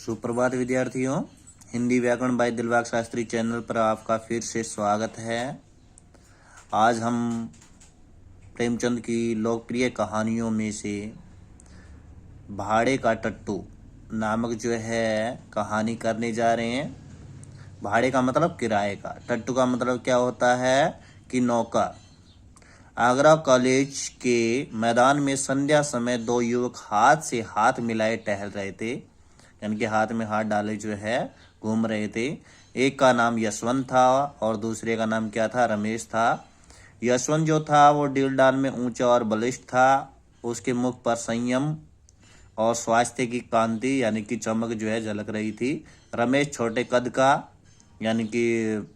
सुप्रभात विद्यार्थियों। हिंदी व्याकरण बाय दिलबाग शास्त्री चैनल पर आपका फिर से स्वागत है। आज हम प्रेमचंद की लोकप्रिय कहानियों में से भाड़े का टट्टू नामक जो है कहानी करने जा रहे हैं। भाड़े का मतलब किराए का, टट्टू का मतलब क्या होता है कि नौकर। आगरा कॉलेज के मैदान में संध्या समय दो युवक हाथ से हाथ मिलाए टहल रहे थे, यानी कि हाथ में हाथ डाले जो है घूम रहे थे। एक का नाम यशवंत था और दूसरे का नाम क्या था, रमेश था। यशवंत जो था वो डीलडाल में ऊंचा और बलिष्ठ था। उसके मुख पर संयम और स्वास्थ्य की कांति यानी कि चमक जो है झलक रही थी। रमेश छोटे कद का, यानी कि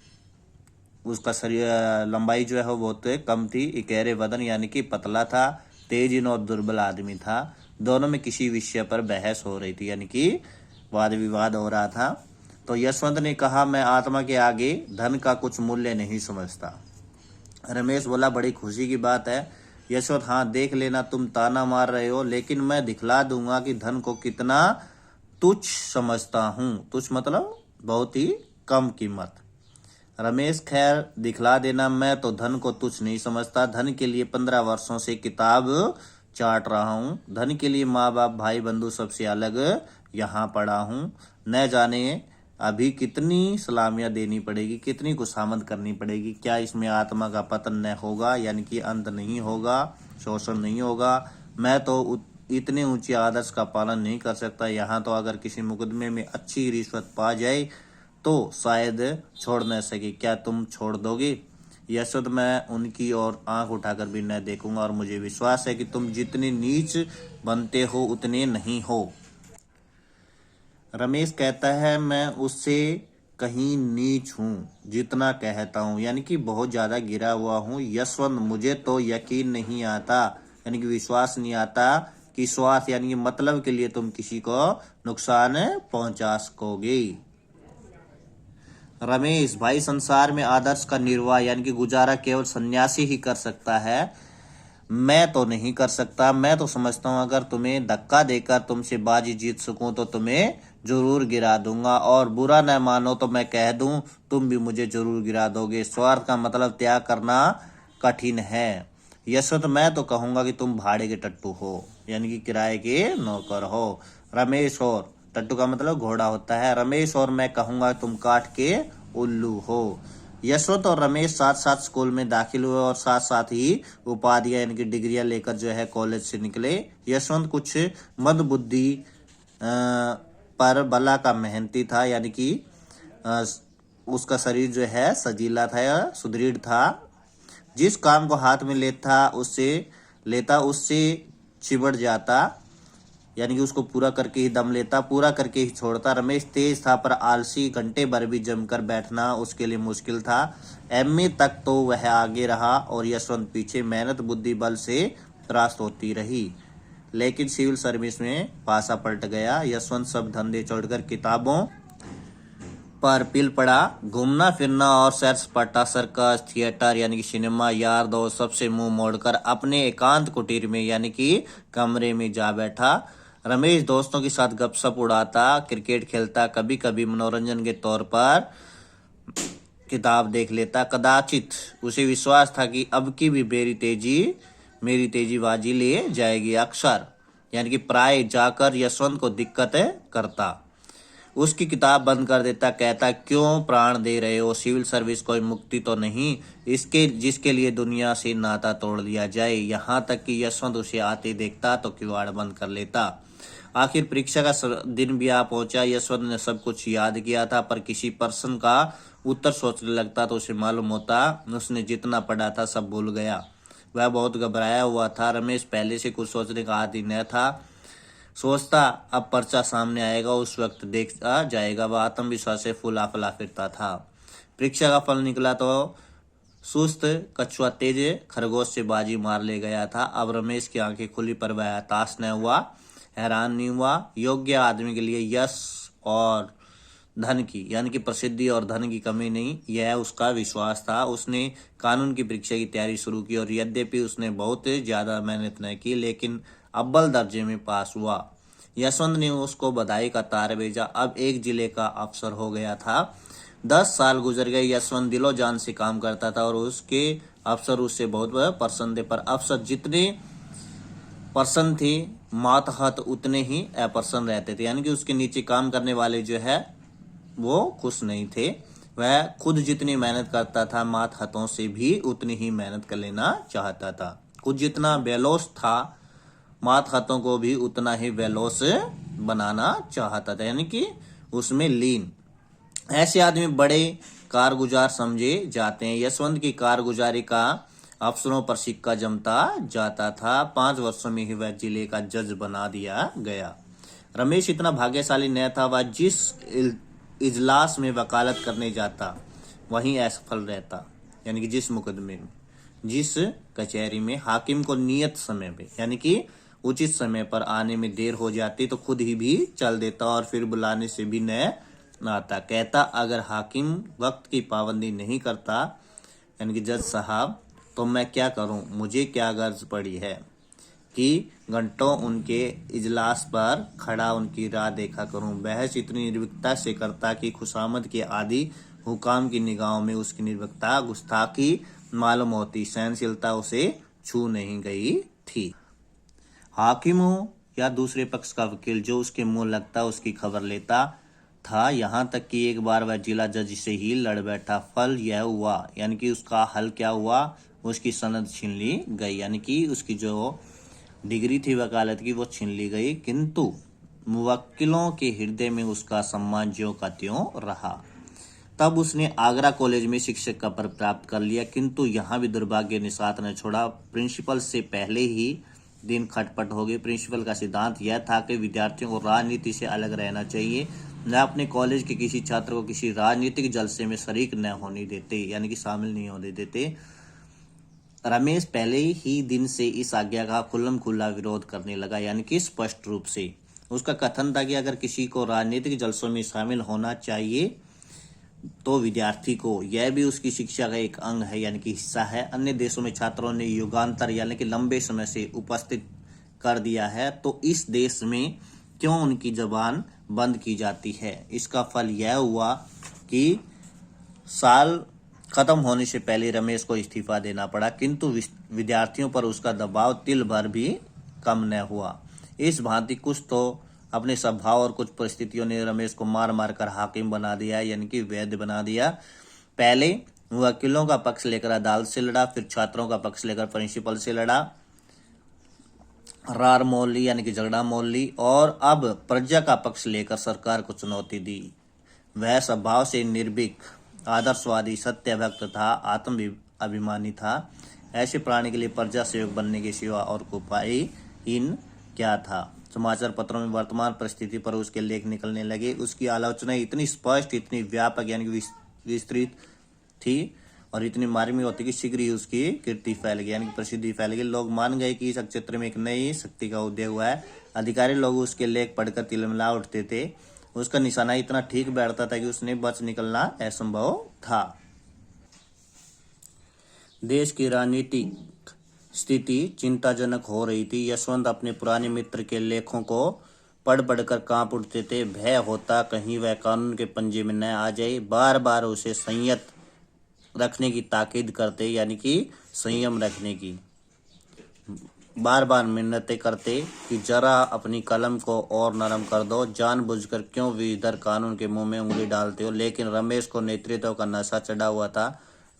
उसका शरीर लंबाई जो है वो बहुत कम थी। इकेरे बदन यानी कि पतला था। तेज और दुर्बल आदमी था। दोनों में किसी विषय पर बहस हो रही थी, यानी कि वाद विवाद हो रहा था। तो यशवंत ने कहा, मैं आत्मा के आगे धन का कुछ मूल्य नहीं समझता। रमेश बोला, बड़ी खुशी की बात है। यशवंत, हाँ देख लेना, तुम ताना मार रहे हो, लेकिन मैं दिखला दूंगा कि धन को कितना तुच्छ समझता हूँ। तुच्छ मतलब बहुत ही कम कीमत। रमेश, खैर दिखला देना, मैं तो धन को तुच्छ नहीं समझता। धन के लिए 15 वर्षों से किताब चाट रहा हूँ। धन के लिए माँ बाप भाई बंधु सबसे अलग यहाँ पड़ा हूँ। न जाने अभी कितनी सलामियाँ देनी पड़ेगी, कितनी खुशामद करनी पड़ेगी। क्या इसमें आत्मा का पतन न होगा, यानी कि अंत नहीं होगा, शोषण नहीं होगा। मैं तो इतने ऊंचे आदर्श का पालन नहीं कर सकता। यहाँ तो अगर किसी मुकदमे में अच्छी रिश्वत पा जाए तो शायद छोड़ न सके। क्या तुम छोड़ दोगे? यशवंत, मैं उनकी ओर आंख उठाकर भी न देखूंगा और मुझे विश्वास है कि तुम जितने नीच बनते हो उतने नहीं हो। रमेश कहता है, मैं उससे कहीं नीच हूँ जितना कहता हूँ, यानी कि बहुत ज्यादा गिरा हुआ हूँ। यशवंत, मुझे तो यकीन नहीं आता, यानी कि विश्वास नहीं आता कि स्वार्थ यानी कि मतलब के लिए तुम किसी को नुकसान पहुंचा सकोगे। रमेश, भाई संसार में आदर्श का निर्वाह यानी कि गुजारा केवल सन्यासी ही कर सकता है। मैं तो नहीं कर सकता। मैं तो समझता हूँ अगर तुम्हें धक्का देकर तुमसे बाजी जीत सकूं तो तुम्हें जरूर गिरा दूंगा, और बुरा न मानो तो मैं कह दूं तुम भी मुझे जरूर गिरा दोगे। स्वार्थ का मतलब त्याग करना कठिन है। यशवंत, मैं तो कहूंगा कि तुम भाड़े के टट्टू हो, यानी कि किराए के नौकर हो। रमेश, और टट्टू का मतलब घोड़ा होता है। रमेश, और मैं कहूंगा तुम काठ के उल्लू हो। यशवंत और रमेश साथ साथ स्कूल में दाखिल हुए और साथ साथ ही उपाधियां यानी कि डिग्रियां लेकर जो है कॉलेज से निकले। यशवंत कुछ मंदबुद्धि पर बला का मेहनती था, यानी कि उसका शरीर जो है सजीला था, सुदृढ़ था। जिस काम को हाथ में लेता उससे चिबड़ जाता, यानी कि उसको पूरा करके ही दम लेता, पूरा करके ही छोड़ता। रमेश तेज था पर आलसी, घंटे भर भी जमकर बैठना उसके लिए मुश्किल था। एमए तक तो वह आगे रहा और यशवंत पीछे। मेहनत बुद्धि बल से परास्त होती रही, लेकिन सिविल सर्विस में पासा पलट गया। यशवंत सब धंधे छोड़कर किताबों पर पिल पड़ा। घूमना फिरना और सैर सपाटा, सर्कस, थिएटर यानी कि सिनेमा, यार दोस्त सबसे मुंह मोड़कर अपने एकांत कुटीर में यानी कि कमरे में जा बैठा। रमेश दोस्तों के साथ गपशप उड़ाता, क्रिकेट खेलता, कभी कभी मनोरंजन के तौर पर किताब देख लेता। कदाचित उसे विश्वास था कि अब की भी मेरी तेजी बाजी ले जाएगी। अक्सर यानी कि प्राय जाकर यशवंत को दिक्कत करता, उसकी किताब बंद कर देता, कहता, क्यों प्राण दे रहे हो? सिविल सर्विस कोई मुक्ति तो नहीं इसके जिसके लिए दुनिया से नाता तोड़ लिया जाए। यहाँ तक कि यशवंत उसे आते देखता तो किवाड़ बंद कर लेता। आखिर परीक्षा का दिन भी आ पहुंचा। यशवंत ने सब कुछ याद किया था, पर किसी प्रश्न का उत्तर सोचने लगता तो उसे मालूम होता उसने जितना पढ़ा था सब भूल गया। वह बहुत घबराया हुआ था। रमेश पहले से कुछ सोचने का आदी न था। सोचता अब पर्चा सामने आएगा, उस वक्त देखा जाएगा। वह आत्मविश्वास से फूला फला फिरता था। परीक्षा का फल निकला तो सुस्त कछुआ तेज खरगोश से बाजी मार ले गया था। अब रमेश की आंखें खुली पर वह हताश न हुआ, हैरान नहीं हुआ। योग्य आदमी के लिए यश और धन की यानी कि प्रसिद्धि और धन की कमी नहीं, यह उसका विश्वास था। उसने कानून की परीक्षा की तैयारी शुरू की और यद्यपि उसने बहुत ज्यादा मेहनत न की, लेकिन अव्वल दर्जे में पास हुआ। यशवंत ने उसको बधाई का तार भेजा। अब एक जिले का अफसर हो गया था। 10 साल गुजर गए। यशवंत दिलो जान से काम करता था और उसके अफसर उससे बहुत प्रसन्न थे, पर अफसर जितने प्रसन्न थे मातहत उतने ही अप्रसन्न रहते थे, यानी कि उसके नीचे काम करने वाले जो है वो खुश नहीं थे। वह खुद जितनी मेहनत करता था मातहतों से भी उतनी ही मेहनत कर लेना चाहता था। खुद जितना बेलोस था मातहतों को भी उतना ही बेलोस बनाना चाहता था, यानी कि उसमें लीन। ऐसे आदमी बड़े कारगुजार समझे जाते हैं। यशवंत की कारगुजारी का अफसरों पर सिक्का जमता जाता था। 5 वर्षों में ही वह जिले का जज बना दिया गया। रमेश इतना भाग्यशाली न था, वह जिस इजलास में वकालत करने जाता वहीं असफल रहता, यानी कि जिस मुकदमे में, जिस कचहरी में हाकिम को नियत समय पे यानी कि उचित समय पर आने में देर हो जाती तो खुद ही भी चल देता और फिर बुलाने से भी न आता। कहता अगर हाकिम वक्त की पाबंदी नहीं करता, यानी कि जज साहब, तो मैं क्या करूं, मुझे क्या गर्ज पड़ी है कि घंटों उनके इजलास पर खड़ा उनकी राह देखा करूं। बहस इतनी निर्भीकता से करता कि खुशामद के आदि हुकाम की निगाहों में उसकी निर्भीकता गुस्ताखी मालूम होती। सहनशीलता उसे छू नहीं गई थी। हाकिम हो या दूसरे पक्ष का वकील, जो उसके मुंह लगता उसकी खबर लेता था। यहाँ तक कि एक बार वह जिला जज से ही लड़ बैठा। फल यह हुआ, यानी कि उसका हल क्या हुआ, उसकी सनद छीन ली गई, यानी कि उसकी जो डिग्री थी वकालत की वो छीन ली गई, किंतु मुवक्किलों के हृदय में उसका सम्मान ज्यों का त्यों रहा। तब उसने आगरा कॉलेज में शिक्षक का पद प्राप्त कर लिया, किंतु यहाँ भी दुर्भाग्य ने साथ न छोड़ा। प्रिंसिपल से पहले ही दिन खटपट हो गई। प्रिंसिपल का सिद्धांत यह था कि विद्यार्थियों को राजनीति से अलग रहना चाहिए, न अपने कॉलेज के किसी छात्र को किसी राजनीतिक जलसे में शरीक न होने देते, यानी कि शामिल नहीं होने देते। रमेश पहले ही दिन से इस आज्ञा का खुल्लम खुल्ला विरोध करने लगा, यानी कि स्पष्ट रूप से। उसका कथन था कि अगर किसी को राजनीतिक जलसों में शामिल होना चाहिए तो विद्यार्थी को, यह भी उसकी शिक्षा का एक अंग है, यानी कि हिस्सा है। अन्य देशों में छात्रों ने युगांतर यानी कि लंबे समय से उपस्थित कर दिया है, तो इस देश में क्यों उनकी जबान बंद की जाती है। इसका फल यह हुआ कि साल खत्म होने से पहले रमेश को इस्तीफा देना पड़ा, किंतु विद्यार्थियों पर उसका दबाव तिल भर भी कम न हुआ। इस भांति कुछ तो अपने स्वभाव और कुछ परिस्थितियों ने रमेश को मार मार कर हाकिम बना दिया, यानी कि वैद्य बना दिया। पहले वकीलों का पक्ष लेकर अदालत से लड़ा, फिर छात्रों का पक्ष लेकर प्रिंसिपल से लड़ा, रार मोल ली यानी कि झगड़ा मोल ली, और अब प्रजा का पक्ष लेकर सरकार को चुनौती दी। वह स्वभाव से निर्भीक, आदर्शवादी, सत्यभक्त था, आत्म अभिमानी था। ऐसे प्राणी के लिए प्रजा सेवक बनने के सिवा और उपाय इन क्या था। समाचार पत्रों में वर्तमान परिस्थिति पर उसके लेख निकलने लगे। उसकी आलोचना इतनी स्पष्ट, इतनी व्यापक यानी कि विस्तृत थी और इतनी मार्मिक होती कि शीघ्र ही उसकी कीर्ति फैल गई, यानी कि प्रसिद्धि फैल गई। लोग मान गए कि इस क्षेत्र में एक नई शक्ति का उदय हुआ है। अधिकारी लोग उसके लेख पढ़कर तिलमिला उठते थे। उसका निशाना इतना ठीक बैठता था कि उसने बच निकलना असंभव था। देश की राजनीतिक स्थिति चिंताजनक हो रही थी। यशवंत अपने पुराने मित्र के लेखों को पढ़ पढ़कर कांप उठते थे। भय होता कहीं वह कानून के पंजे में न आ जाए। बार बार उसे संयत रखने की ताकीद करते, यानी कि संयम रखने की बार बार मिन्नतें करते कि जरा अपनी कलम को और नरम कर दो, जानबूझकर क्यों भी इधर कानून के मुंह में उंगली डालते हो। लेकिन रमेश को नेतृत्व का नशा चढ़ा हुआ था।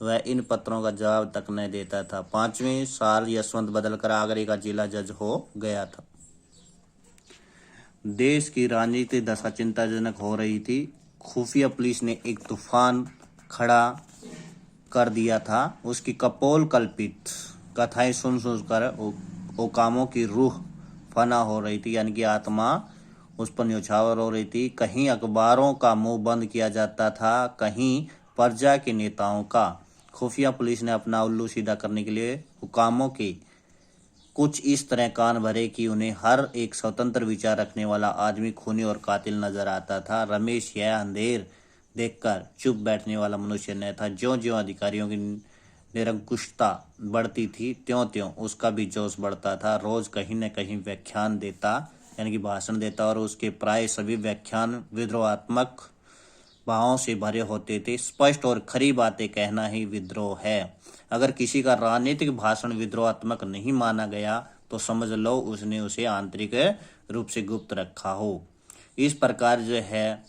वह इन पत्रों का जवाब तक न देता था। 5वें साल यशवंत बदलकर आगरे का जिला जज हो गया था। देश की राजनीतिक दशा चिंताजनक हो रही थी। खुफिया पुलिस ने एक तूफान खड़ा कर दिया था। उसकी कपोल कल्पित कथाएं सुन सुनकर हुकामों की रूह फना हो रही थी, यानी कि आत्मा उस पर न्यौछावर हो रही थी। कहीं अखबारों का मुंह बंद किया जाता था, कहीं प्रजा के नेताओं का। खुफिया पुलिस ने अपना उल्लू सीधा करने के लिए हुकामों के कुछ इस तरह कान भरे कि उन्हें हर एक स्वतंत्र विचार रखने वाला आदमी खूनी और कातिल नजर आता था। रमेश यह अंधेर देखकर चुप बैठने वाला मनुष्य न था। ज्यों ज्यों अधिकारियों की निरंकुशता बढ़ती थी, त्यों त्यों उसका भी जोश बढ़ता था। रोज कहीं न कहीं व्याख्यान देता यानी कि भाषण देता, और उसके प्राय सभी व्याख्यान विद्रोहात्मक भावों से भरे होते थे। स्पष्ट और खरी बातें कहना ही विद्रोह है। अगर किसी का राजनीतिक भाषण विद्रोहात्मक नहीं माना गया तो समझ लो उसने उसे आंतरिक रूप से गुप्त रखा हो। इस प्रकार जो है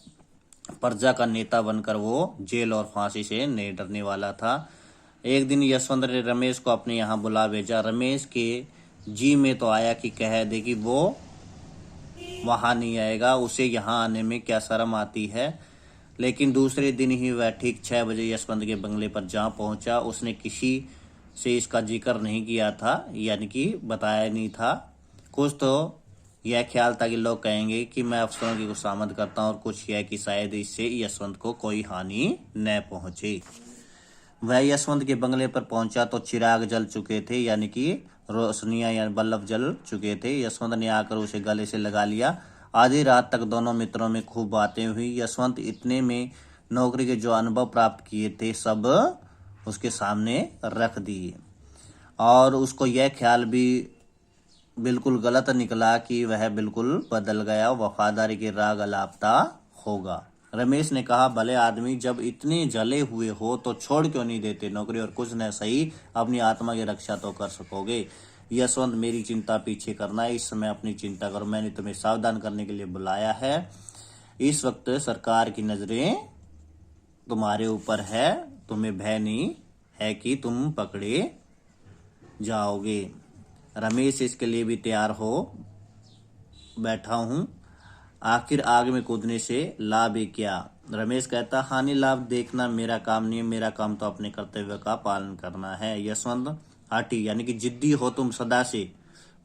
प्रजा का नेता बनकर वो जेल और फांसी से नहीं डरने वाला था। एक दिन यशवंत ने रमेश को अपने यहाँ बुला भेजा। रमेश के जी में तो आया कि कह दे कि वो वहां नहीं आएगा, उसे यहाँ आने में क्या शर्म आती है। लेकिन दूसरे दिन ही वह ठीक 6 बजे यशवंत के बंगले पर जा पहुंचा। उसने किसी से इसका जिक्र नहीं किया था, यानी कि बताया नहीं था। कुछ तो यह ख्याल था कि लोग कहेंगे कि मैं अफसरों की खुशामद करता हूँ, और कुछ यह कि शायद इससे यशवंत को कोई हानि न पहुंचे। वह यशवंत के बंगले पर पहुंचा तो चिराग जल चुके थे, यानी कि रोशनियां या बल्ब जल चुके थे। यशवंत ने आकर उसे गले से लगा लिया। आधी रात तक दोनों मित्रों में खूब बातें हुई। यशवंत इतने में नौकरी के जो अनुभव प्राप्त किए थे सब उसके सामने रख दिए, और उसको यह ख्याल भी बिल्कुल गलत निकला कि वह बिल्कुल बदल गया, वफादारी के राग अलापता होगा। रमेश ने कहा, भले आदमी, जब इतने जले हुए हो तो छोड़ क्यों नहीं देते नौकरी, और कुछ न सही अपनी आत्मा की रक्षा तो कर सकोगे। यशवंत, मेरी चिंता पीछे करना है, इस समय अपनी चिंता करो। मैंने तुम्हें सावधान करने के लिए बुलाया है। इस वक्त सरकार की नजरें तुम्हारे ऊपर है, तुम्हें भय नहीं है कि तुम पकड़े जाओगे। रमेश, इसके लिए भी तैयार हो बैठा हूं। आखिर आग में कूदने से लाभ ही क्या। रमेश कहता, हानि लाभ देखना मेरा काम नहीं है, मेरा काम तो अपने कर्तव्य का पालन करना है। यशवंत, हाटी, यानी कि जिद्दी हो तुम सदा से,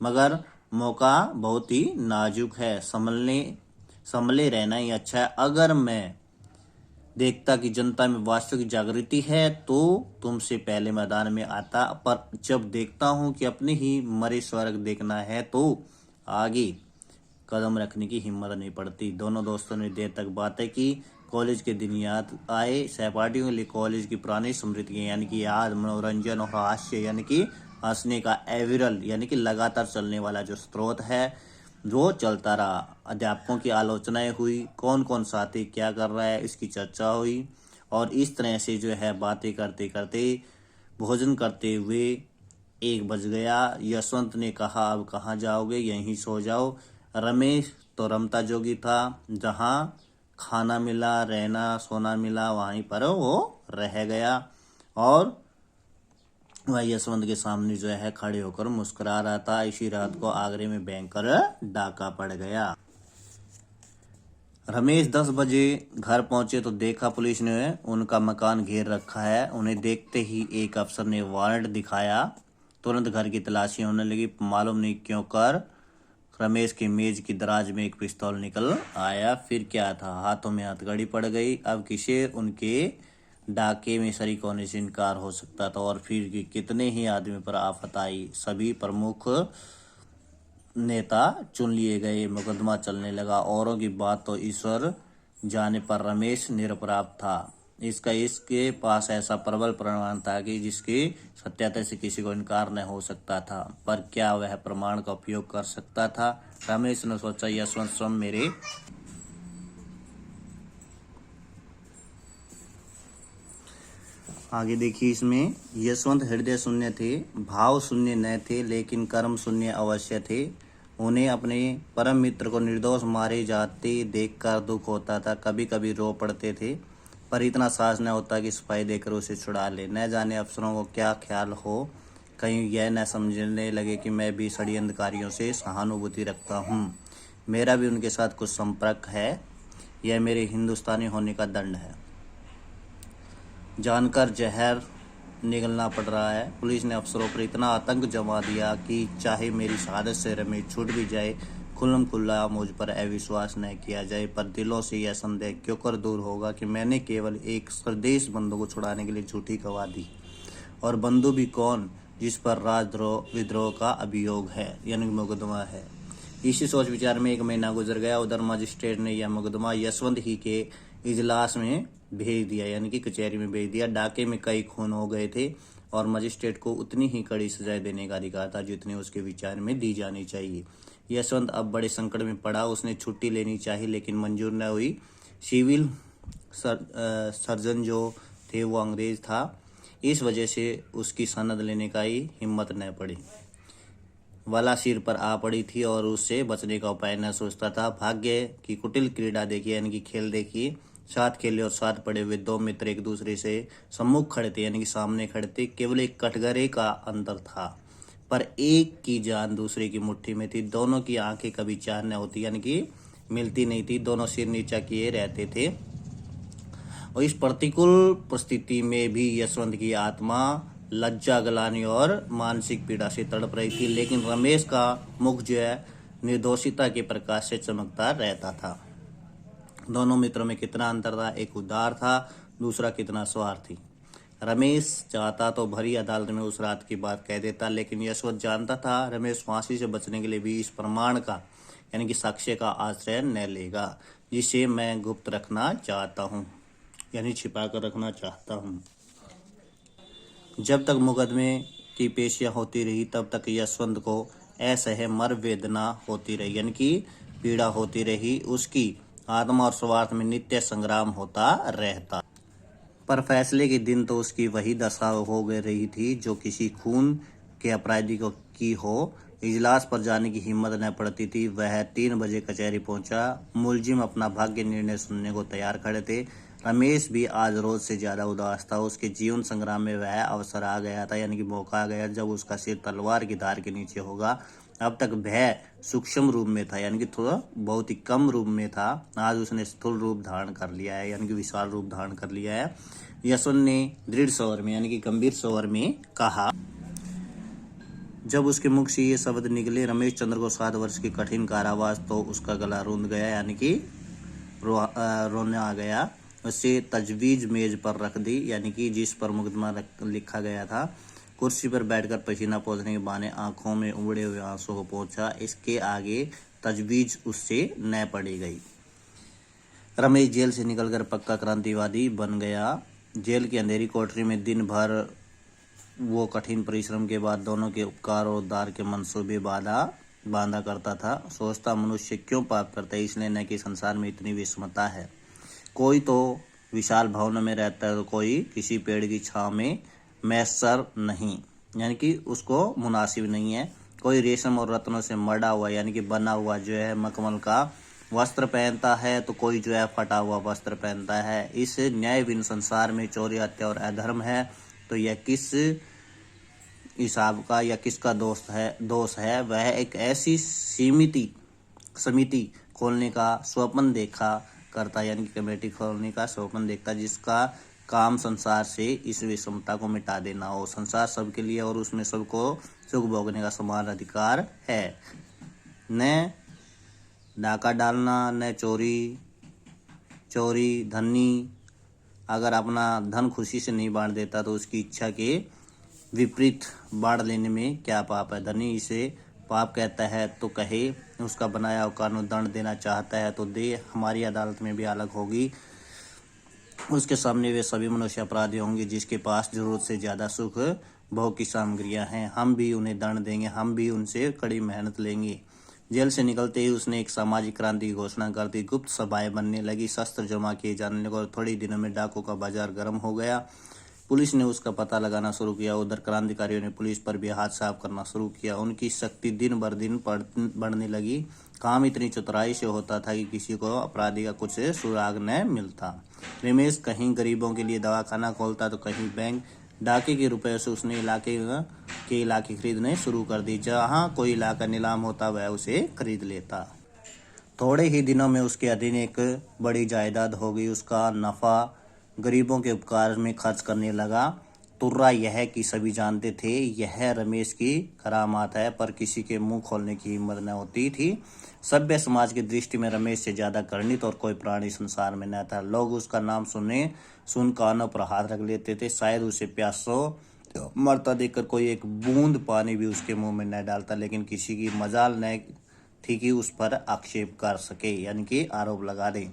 मगर मौका बहुत ही नाजुक है, संभले रहना ही अच्छा है। अगर मैं देखता कि जनता में वास्तविक जागृति है तो तुमसे पहले मैदान में आता, पर जब देखता हूं कि अपने ही मरे स्वर्ग देखना है तो आगे कदम रखने की हिम्मत नहीं पड़ती। दोनों दोस्तों ने देर तक बातें की। कॉलेज के दिन याद आए। सहपाठियों के लिए कॉलेज की पुरानी स्मृतियां, यानी कि याद, मनोरंजन और हास्य, यानी कि हंसने का एविरल, यानी कि लगातार चलने वाला जो स्रोत है वो चलता रहा। अध्यापकों की आलोचनाएं हुई, कौन कौन साथी क्या कर रहा है इसकी चर्चा हुई, और इस तरह से जो है बातें करते करते भोजन करते हुए 1 बज गया। यशवंत ने कहा, अब कहाँ जाओगे, यहीं सो जाओ। रमेश तो रमता जोगी था, जहां खाना मिला, रहना सोना मिला, वहीं पर वो रह गया, और वह यशवंत के सामने जो है खड़े होकर मुस्कुरा रहा था। इसी रात को आगरे में भयंकर डाका पड़ गया। रमेश 10 बजे घर पहुंचे तो देखा पुलिस ने उनका मकान घेर रखा है। उन्हें देखते ही एक अफसर ने वारंट दिखाया। तुरंत घर की तलाशी होने लगी। मालूम नहीं क्यों कर रमेश की मेज की दराज में एक पिस्तौल निकल आया। फिर क्या था, हाथों में हथकड़ी पड़ गई। अब किसे उनके डाके में शरीक होने से इनकार हो सकता था, और फिर कितने ही आदमी पर आफत आई। सभी प्रमुख नेता चुन लिए गए। मुकदमा चलने लगा। औरों की बात तो ईश्वर जाने पर रमेश निरपराध था। इसके पास ऐसा प्रबल प्रमाण था कि जिसकी सत्यता से किसी को इनकार न हो सकता था, पर क्या वह प्रमाण का उपयोग कर सकता था। रमेश ने सोचा, यशवंत स्वयं मेरे आगे देखिए। इसमें यशवंत हृदय शून्य थे, भाव शून्य न थे, लेकिन कर्म शून्य अवश्य थे। उन्हें अपने परम मित्र को निर्दोष मारे जाते देखकर दुख होता था। कभी कभी रो पड़ते थे, पर इतना साहस न होता कि सिपाही देकर उसे छुड़ा ले। न जाने अफसरों को क्या ख्याल हो, कहीं यह न समझने लगे कि मैं भी षड्यंत्रकारियों से सहानुभूति रखता हूँ। मेरा भी उनके साथ कुछ संपर्क है। यह मेरे हिंदुस्तानी होने का दंड है। जानकर जहर निगलना पड़ रहा है। पुलिस ने अफसरों पर इतना आतंक जमा दिया कि चाहे मेरी शहादत से रमेश छूट भी जाए, खुल्लम खुल्ला मुझ पर अविश्वास न किया जाए, पर दिलों से यह संदेह क्यों कर दूर होगा कि मैंने केवल एक स्वदेश बंधु को छुड़ाने के लिए झूठी गवाह दी, और बंधु भी कौन, जिस पर राजद्रोह विद्रोह का अभियोग है, यानी मुकदमा है। इसी सोच विचार में 1 महीना गुजर गया। उधर मजिस्ट्रेट ने यह मुकदमा यशवंत ही के इजलास में भेज दिया, यानी कि कचहरी में भेज दिया। डाके में कई खून हो गए थे, और मजिस्ट्रेट को उतनी ही कड़ी सजाएं देने का अधिकार था जितनी उसके विचार में दी जानी चाहिए। यशवंत अब बड़े संकट में पड़ा। उसने छुट्टी लेनी चाहिए लेकिन मंजूर न हुई। सिविल सर्जन जो थे वो अंग्रेज था, इस वजह से उसकी सनद लेने का ही हिम्मत न पड़ी। वाला सिर पर आ पड़ी थी और उससे बचने का उपाय न सोचता था। भाग्य की कुटिल क्रीड़ा देखिए, यानी कि खेल देखिए। साथ खेले और साथ पड़े हुए दो मित्र एक दूसरे से सम्मुख खड़े थे, यानी कि सामने खड़े थे। केवल एक कटघरे का अंतर था, पर एक की जान दूसरे की मुट्ठी में थी। दोनों की आंखें कभी चार न होती, यानी कि मिलती नहीं थी। दोनों सिर नीचा किए रहते थे और इस प्रतिकूल परिस्थिति में भी यशवंत की आत्मा लज्जा, गलानी और मानसिक पीड़ा से तड़प रही थी। लेकिन रमेश का मुख जो है निर्दोषिता के प्रकाश से चमकता रहता था। दोनों मित्रों में कितना अंतर था, एक उदार था, दूसरा कितना स्वार्थी। रमेश चाहता तो भरी अदालत में उस रात की बात कह देता, लेकिन यशवंत जानता था रमेश फांसी से बचने के लिए भी इस प्रमाण का, यानी कि साक्ष्य का आश्रय न लेगा, जिसे मैं गुप्त रखना चाहता हूँ, यानी छिपा कर रखना चाहता हूँ। जब तक मुकदमे की पेशियां होती रही तब तक यशवंत को असह्य मर वेदना होती रही, यानी कि पीड़ा होती रही। उसकी आत्मा और स्वार्थ में नित्य संग्राम होता रहता। पर फैसले के दिन तो उसकी वही दशा हो गई रही थी जो किसी खून के अपराधी को की हो। इजलास पर जाने की हिम्मत न पड़ती थी। वह 3 बजे कचहरी पहुंचा। मुलजिम अपना भाग्य निर्णय सुनने को तैयार खड़े थे। रमेश भी आज रोज से ज्यादा उदास था। उसके जीवन संग्राम में वह अवसर आ गया था, यानी कि मौका आ गया जब उसका सिर तलवार की धार के नीचे होगा। अब तक भय सूक्ष्म रूप में था, यानी कि थोड़ा बहुत ही कम रूप में था। आज उसने स्थूल रूप धारण कर लिया है, यानी कि विशाल रूप धारण कर लिया है। यशवंत ने दृढ़ स्वर में, यानी कि गंभीर स्वर में कहा। जब उसके मुख से ये शब्द निकले, रमेश चंद्र को 7 वर्ष की कठिन कारावास, तो उसका गला रूंध गया, यानी कि रोने आ गया। उसे तजवीज मेज पर रख दी, यानी कि जिस पर मुकदमा लिखा गया था। कुर्सी पर बैठकर पसीना पोंछने के बहाने आंखों में उमड़े हुए आंसू को पोंछा। इसके आगे तजवीज उससे न पड़ी गई। रमेश जेल से निकलकर पक्का क्रांतिवादी बन गया। जेल की अंधेरी कोठरी में दिन भर वो कठिन परिश्रम के बाद दोनों के उपकार और उद्धार के मंसूबे बांधा करता था। सोचता मनुष्य क्यों पाप करता है, इसलिए न कि संसार में इतनी विषमता है। कोई तो विशाल भवन में रहता है तो कोई किसी पेड़ की छांव में मैसर नहीं, यानी कि उसको मुनासिब नहीं है। कोई रेशम और रत्नों से मढ़ा हुआ, यानी कि बना हुआ जो है मखमल का वस्त्र पहनता है, तो कोई जो है फटा हुआ वस्त्र पहनता है। इस न्यायहीन संसार में चोरी, हत्या और अधर्म है, तो यह किस हिसाब का या किसका दोष है। वह एक ऐसी समिति खोलने का स्वप्न देखा करता, यानी कि कमेटी खोलने का स्वप्न देखता, जिसका काम संसार से इस विषमता को मिटा देना हो। संसार सबके लिए और उसमें सबको सुख भोगने का समान अधिकार है। न डाका डालना, न चोरी धनी अगर अपना धन खुशी से नहीं बांट देता तो उसकी इच्छा के विपरीत बांट लेने में क्या पाप है। धनी इसे पाप कहता है तो कहे, उसका बनाया हुआ कानून दंड देना चाहता है तो दे। हमारी अदालत में भी अलग होगी, उसके सामने वे सभी मनुष्य अपराधी होंगे जिसके पास जरूरत से ज्यादा सुख भोग की सामग्रियां हैं। हम भी उन्हें दंड देंगे, हम भी उनसे कड़ी मेहनत लेंगे। जेल से निकलते ही उसने एक सामाजिक क्रांति की घोषणा कर दी। गुप्त सभाएं बनने लगी, शस्त्र जमा किए जाने लगे और थोड़ी दिनों में डाकों का बाजार गर्म हो गया। पुलिस ने उसका पता लगाना शुरू किया। उधर क्रांतिकारियों ने पुलिस पर भी हाथ साफ करना शुरू किया। उनकी शक्ति दिन बर दिन बढ़ने लगी। काम इतनी चतुराई से होता था कि किसी को अपराधी का कुछ सुराग न मिलता। रमेश कहीं गरीबों के लिए दवाखाना खोलता तो कहीं बैंक। डाके के रुपए से उसने इलाके खरीदने शुरू कर दी। जहाँ कोई इलाका नीलाम होता वह उसे खरीद लेता। थोड़े ही दिनों में उसके अधीन एक बड़ी जायदाद हो गई। उसका नफा गरीबों के उपकार में खर्च करने लगा। तुर्रा यह कि सभी जानते थे यह रमेश की करामात है, पर किसी के मुंह खोलने की हिम्मत न होती थी। सभ्य समाज की दृष्टि में रमेश से ज्यादा घृणित और कोई प्राणी संसार में न था। लोग उसका नाम सुन कानों पर हाथ रख लेते थे। शायद उसे प्यासों मरता देखकर कोई एक बूंद पानी भी उसके मुंह में न डालता, लेकिन किसी की मजाल न थी कि उस पर आक्षेप कर सके, यानी कि आरोप लगा दे।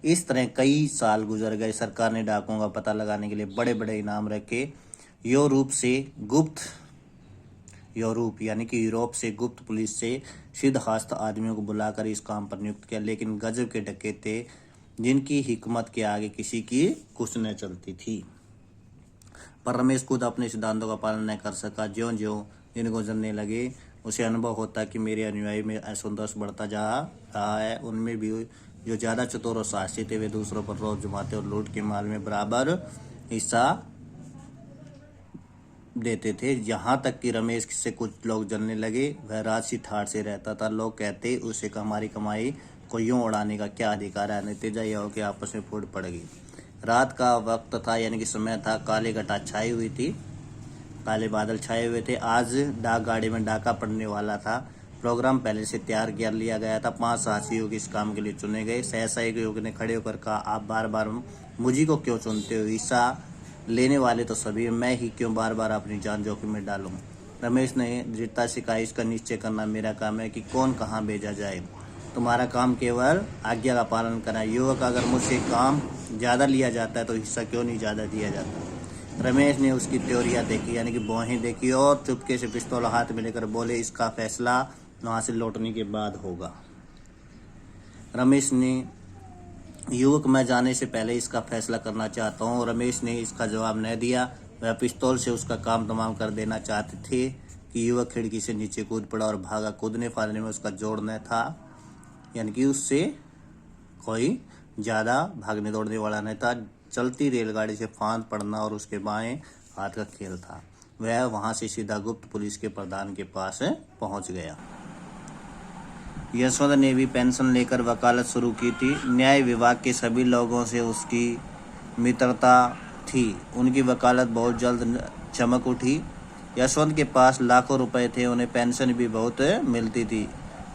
इस तरह कई साल गुजर गए। सरकार ने डाकुओं का पता लगाने के लिए बड़े बड़े इनाम रखे। यो रूप से गुप्त यूरोप यानी कि यूरोप से गुप्त पुलिस से सिद्धहस्त आदमियों को बुलाकर इस काम पर नियुक्त किया, लेकिन गजब के डकैत थे जिनकी हिकमत के आगे किसी की कुछ न चलती थी। पर रमेश खुद अपने सिद्धांतों का पालन न कर सका। ज्यों ज्यों दिन गुजरने लगे उसे अनुभव होता कि मेरे अनुयायी में असंतोष बढ़ता जा रहा है। उनमें भी जो ज़्यादा चतुर और साहसी थे वे दूसरों पर रोब जमाते और लूट के माल में बराबर हिस्सा देते थे। यहाँ तक कि रमेश से कुछ लोग जलने लगे। वह राशि ठाठ से रहता था। लोग कहते उसे हमारी कमाई को यूं उड़ाने का क्या अधिकार है। नतीजा यह हो कि आपस में फूट पड़ गई। रात का वक्त था यानी कि समय था। काली घटा छाई हुई थी, काले बादल छाए हुए थे। आज डाक गाड़ी में डाका पड़ने वाला था। प्रोग्राम पहले से तैयार कर लिया गया था। 5 साहसी युवक इस काम के लिए चुने गए। सहसा एक युवक ने खड़े होकर कहा, आप बार बार मुझी को क्यों चुनते हो? हिस्सा लेने वाले तो सभी, मैं ही क्यों बार बार अपनी जान जोखिम में डालूं? रमेश ने दृढ़ता से कहा, इसका निश्चय करना मेरा काम है कि कौन कहाँ भेजा जाए। तुम्हारा काम केवल आज्ञा का पालन करना। युवक, अगर मुझसे काम ज़्यादा लिया जाता है तो हिस्सा क्यों नहीं ज़्यादा दिया जाता? रमेश ने उसकी त्योरियाँ देखी यानी कि भौहें देखी और चुपके से पिस्तौल हाथ में लेकर बोले, इसका फैसला वहाँ से लौटने के बाद होगा। रमेश ने, युवक, मैं जाने से पहले इसका फैसला करना चाहता हूँ। रमेश ने इसका जवाब न दिया। वह पिस्तौल से उसका काम तमाम कर देना चाहते थे कि युवक खिड़की से नीचे कूद पड़ा और भागा। कूदने फाड़ने में उसका जोर न था, यानी कि उससे कोई ज़्यादा भागने दौड़ने वाला नहीं था। चलती रेलगाड़ी से फांद पड़ना और उसके बाएं हाथ का खेल था। वह वहां से सीधा गुप्त पुलिस के प्रधान के पास पहुंच गया। यशवंत ने भी पेंशन लेकर वकालत शुरू की थी। न्याय विभाग के सभी लोगों से उसकी मित्रता थी। उनकी वकालत बहुत जल्द चमक उठी। यशवंत के पास लाखों रुपए थे, उन्हें पेंशन भी बहुत मिलती थी।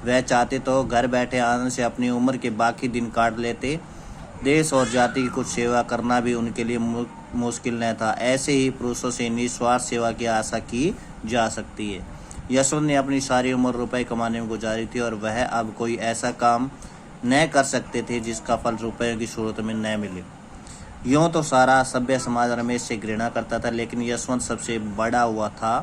वह चाहते तो घर बैठे आनंद से अपनी उम्र के बाकी दिन काट लेते। देश और जाति की कुछ सेवा करना भी उनके लिए मुश्किल न था। ऐसे ही पुरुषों से निस्वार्थ सेवा की आशा की जा सकती है। यशवंत ने अपनी सारी उम्र रुपए कमाने में गुजारी थी और वह अब कोई ऐसा काम न कर सकते थे जिसका फल रुपयों की सूरत में न मिले। यूँ तो सारा सभ्य समाज रमेश से घृणा करता था, लेकिन यशवंत सबसे बड़ा हुआ था।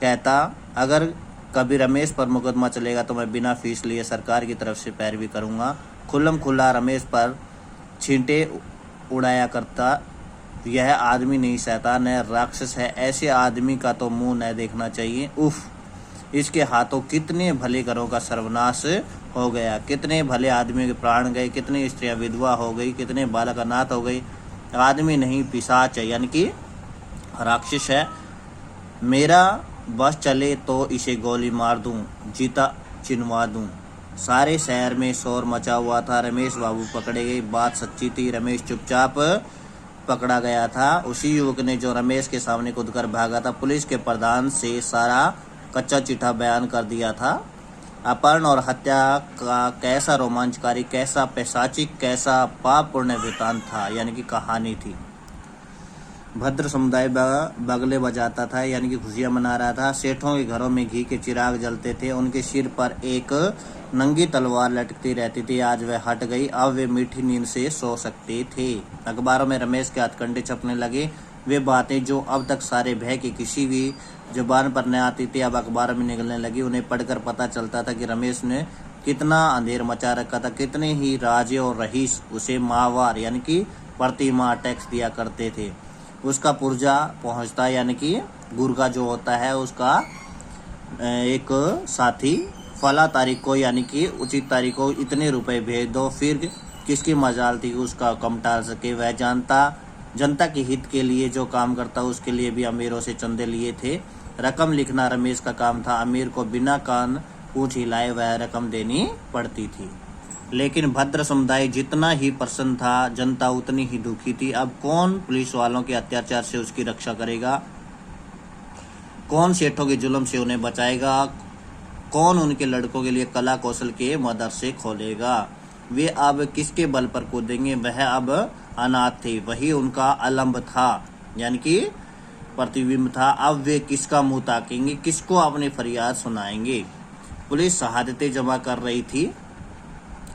कहता, अगर कभी रमेश पर मुकदमा चलेगा तो मैं बिना फीस लिए सरकार की तरफ से पैरवी करूँगा। खुल्लम खुल्ला रमेश पर छींटे उड़ाया करता। यह आदमी नहीं शैतान है, राक्षस है। ऐसे आदमी का तो मुंह न देखना चाहिए। उफ, इसके हाथों कितने भले घरों का सर्वनाश हो गया, कितने भले आदमियों के प्राण गए, कितनी स्त्रियां विधवा हो गई, कितने बालक अनाथ हो गई। आदमी नहीं, पिशाच है, यानी कि राक्षस है। मेरा बस चले तो इसे गोली मार दूं, जीता चिनवा दूं। सारे शहर में शोर मचा हुआ था। रमेश बाबू पकड़े गए। बात सच्ची थी, रमेश चुपचाप पकड़ा गया था। उसी युवक ने जो रमेश के सामने कूदकर भागा था। पुलिस के प्रधान से सारा कच्चा चिट्ठा बयान कर दिया था। अपहरण और हत्या का कैसा रोमांचकारी, कैसा पैशाचिक, कैसा पापपूर्ण वृतांत था, यानी कि कहानी थी। भद्र समुदाय बगले बजाता था, यानी कि खुशियां मना रहा था। सेठों के घरों में घी के चिराग जलते थे। उनके सिर पर एक नंगी तलवार लटकती रहती थी। आज वह हट गई। अब वे मीठी नींद से सो सकते थे। अखबारों में रमेश के हथकंडे छपने लगे। वे बातें जो अब तक सारे भय की किसी भी जुबान पर न आती थी, अब अखबारों में निकलने लगी। उन्हें पढ़कर पता चलता था कि रमेश ने कितना अंधेर मचा रखा था। कितने ही राजे और रईस उसे माहवार, यानी कि प्रति माह टैक्स दिया करते थे। उसका पुर्जा पहुंचता, यानी कि गुर्गा जो होता है, उसका एक साथी फला तारीख को, यानी कि उचित तारीख को इतने रुपए भेज दो। फिर किसकी मजाल थी उसका कम टाल सके। वह जनता के हित के लिए जो काम करता उसके लिए भी अमीरों से चंदे लिए थे। रकम लिखना रमेश का काम था। अमीर को बिना कान पूछ हिलाए वह रकम देनी पड़ती थी। लेकिन भद्र समुदाय जितना ही प्रसन्न था, जनता उतनी ही दुखी थी। अब कौन पुलिस वालों के अत्याचार से उसकी रक्षा करेगा? कौन सेठों के जुल्म से उन्हें बचाएगा? कौन उनके लड़कों के लिए कला कौशल के मदरसे खोलेगा? वे अब किसके बल पर कूदेंगे? वह अब अनाथ थे, वही उनका अलंब था, यानी कि प्रतिबिंब था। अब वे किसका मुंह ताकेंगे? किसको अपनी फरियाद सुनाएंगे? पुलिस शहादतें जमा कर रही थी।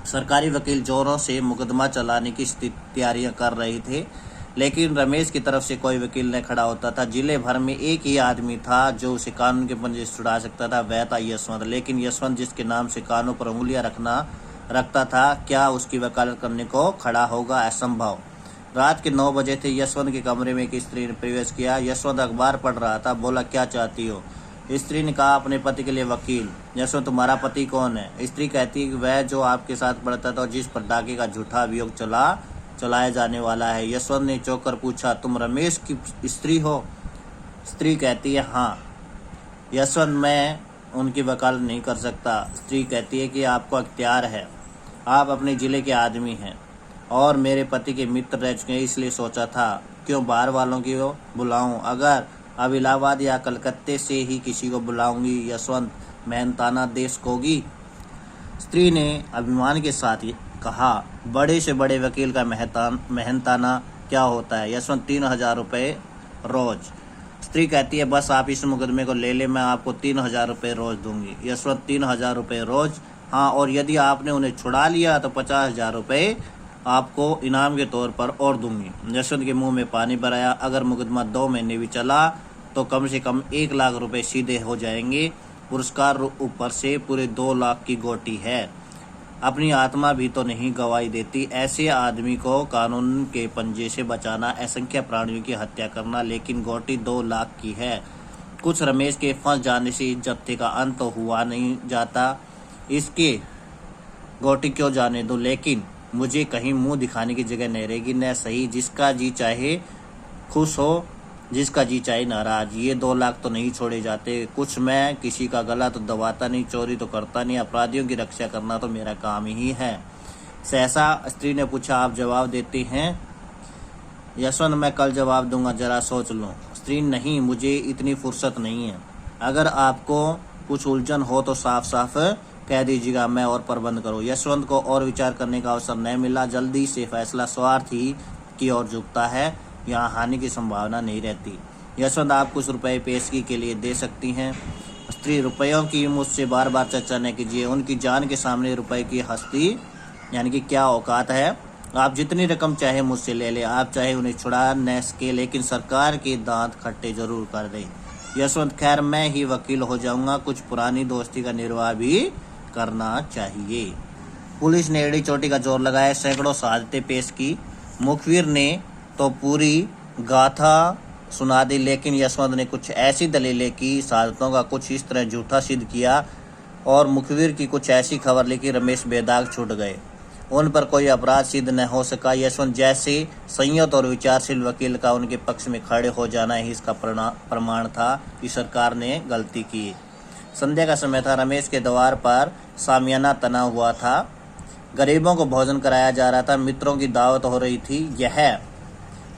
सरकारी वकील जोरों से मुकदमा चलाने की तैयारियां कर रहे थे। लेकिन रमेश की तरफ से कोई वकील न खड़ा होता था। जिले भर में एक ही आदमी था जो उसे कानून के पंजे से छुड़ा सकता था, वह था यशवंत। लेकिन यशवंत जिसके नाम से कानों पर उंगलियां रखता था, क्या उसकी वकालत करने को खड़ा होगा? असंभव। रात के 9 बजे थे। यशवंत के कमरे में एक स्त्री ने प्रवेश किया। यशवंत अखबार पढ़ रहा था। बोला, क्या चाहती हो? स्त्री ने कहा, अपने पति के लिए वकील। यशवंत, तुम्हारा पति कौन है? स्त्री कहती है कि वह जो आपके साथ पढ़ता था और जिस पर डाके का झूठा अभियोग चलाया जाने वाला है। यशवंत ने चौंक कर पूछा, तुम रमेश की स्त्री हो? स्त्री कहती है, हाँ। यशवंत, मैं उनकी वकालत नहीं कर सकता। स्त्री कहती है कि आपको अख्तियार है, आप अपने जिले के आदमी हैं और मेरे पति के मित्र रह चुके हैं, इसलिए सोचा था क्यों बाहर वालों की बुलाऊं। अगर अब इलाहाबाद या कलकत्ते से ही किसी को बुलाऊंगी, यशवंत मेहनताना देश कोगी। स्त्री ने अभिमान के साथ कहा, बड़े से बड़े वकील का मेहनताना क्या होता है? यशवंत, 3000 रुपये रोज। स्त्री कहती है, बस आप इस मुकदमे को ले ले, मैं आपको 3000 रुपये रोज दूंगी। यशवंत, 3000 रुपये रोज? हाँ, और यदि आपने उन्हें छुड़ा लिया तो 50,000 रुपये आपको इनाम के तौर पर और दूंगी। यशवंत के मुंह में पानी भर आया। अगर मुकदमा 2 महीने भी चला तो कम से कम 1 लाख रुपए सीधे हो जाएंगे। पुरस्कार ऊपर से पूरे 2 लाख की गोटी है। अपनी आत्मा भी तो नहीं गवाही देती। ऐसे आदमी को कानून के पंजे से बचाना, असंख्य प्राणियों की हत्या करना, लेकिन गोटी 2 लाख की है। कुछ रमेश के फंस जाने से इस जब्ते का अंत तो हुआ नहीं जाता, इसके गोटी क्यों जाने दो, लेकिन मुझे कहीं मुंह दिखाने की जगह नहीं रहेगी। न सही, जिसका जी चाहे खुश हो, जिसका जी चाहे नाराज। ये 2 लाख तो नहीं छोड़े जाते। कुछ मैं किसी का गला तो दबाता नहीं, चोरी तो करता नहीं, अपराधियों की रक्षा करना तो मेरा काम ही है। सहसा स्त्री ने पूछा, आप जवाब देते हैं? यशवंत, मैं कल जवाब दूंगा, जरा सोच लूं। स्त्री, नहीं, मुझे इतनी फुर्सत नहीं है। अगर आपको कुछ उलझन हो तो साफ साफ कह दीजिएगा, मैं और प्रबंध करूं। यशवंत को और विचार करने का अवसर नहीं मिला। जल्दी से फैसला स्वार्थ ही की ओर झुकता है, यहाँ हानि की संभावना नहीं रहती। यशवंत, आप कुछ रुपए पेशगी के लिए दे सकती हैं। स्त्री, रुपयों की मुझसे बार बार चर्चा न कीजिए। उनकी जान के सामने रुपए की हस्ती यानी कि क्या औकात है? आप जितनी रकम चाहे मुझसे ले ले, आप चाहे उन्हें छुड़ा न सके, लेकिन सरकार के दांत खट्टे जरूर कर दे। यशवंत, खैर मैं ही वकील हो जाऊंगा, कुछ पुरानी दोस्ती का निर्वाह भी करना चाहिए। पुलिस ने एड़ी चोटी का जोर लगाया, सैकड़ों शहादतें पेश की। मुखबिर ने तो पूरी गाथा सुना दी, लेकिन यशवंत ने कुछ ऐसी दलीलें की, शहादतों का कुछ इस तरह झूठा सिद्ध किया और मुखबिर की कुछ ऐसी खबर लिखी, रमेश बेदाग छूट गए। उन पर कोई अपराध सिद्ध न हो सका। यशवंत जैसे संयत और विचारशील वकील का उनके पक्ष में खड़े हो जाना ही इसका प्रमाण था कि सरकार ने गलती की। संध्या का समय था। रमेश के द्वार पर सामियाना तना हुआ था। गरीबों को भोजन कराया जा रहा था, मित्रों की दावत हो रही थी। यह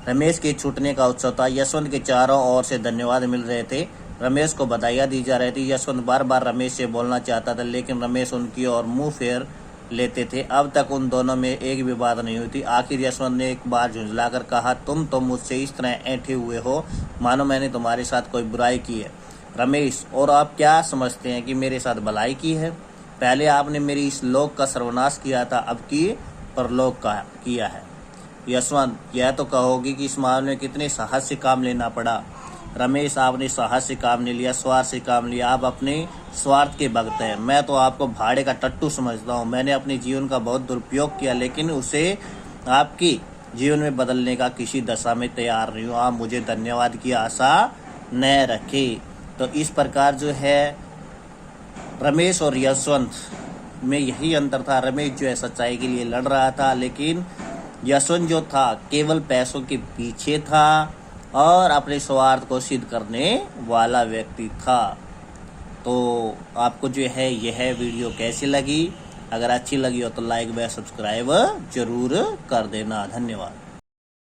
रमेश के छूटने का उत्सव था। यशवंत के चारों ओर से धन्यवाद मिल रहे थे, रमेश को बधाइयाँ दी जा रही थी। यशवंत बार बार रमेश से बोलना चाहता था, लेकिन रमेश उनकी ओर मुंह फेर लेते थे। अब तक उन दोनों में एक भी बात नहीं हुई थी। आखिर यशवंत ने एक बार झुंझलाकर कहा, तुम तो मुझसे इस तरह ऐंठे हुए हो मानो मैंने तुम्हारे साथ कोई बुराई की है। रमेश, और आप क्या समझते हैं कि मेरे साथ भलाई की है? पहले आपने मेरी इस लोक का सर्वनाश किया था, अब की परलोक का किया है। यशवंत, यह तो कहोगी कि इस मामले में कितने साहस से काम लेना पड़ा। रमेश, आपने साहस से काम नहीं लिया, स्वार्थ से काम लिया। आप अपने स्वार्थ के भक्त हैं। मैं तो आपको भाड़े का टट्टू समझता हूँ। मैंने अपने जीवन का बहुत दुरुपयोग किया, लेकिन उसे आपकी जीवन में बदलने का किसी दशा में तैयार नहीं हूँ। आप मुझे धन्यवाद की आशा न रखें। तो इस प्रकार जो है रमेश और यशवंत में यही अंतर था। रमेश जो है सच्चाई के लिए लड़ रहा था, लेकिन यशवंत जो था केवल पैसों के पीछे था और अपने स्वार्थ को सिद्ध करने वाला व्यक्ति था। तो आपको जो है यह वीडियो कैसी लगी? अगर अच्छी लगी हो तो लाइक व सब्सक्राइब जरूर कर देना। धन्यवाद।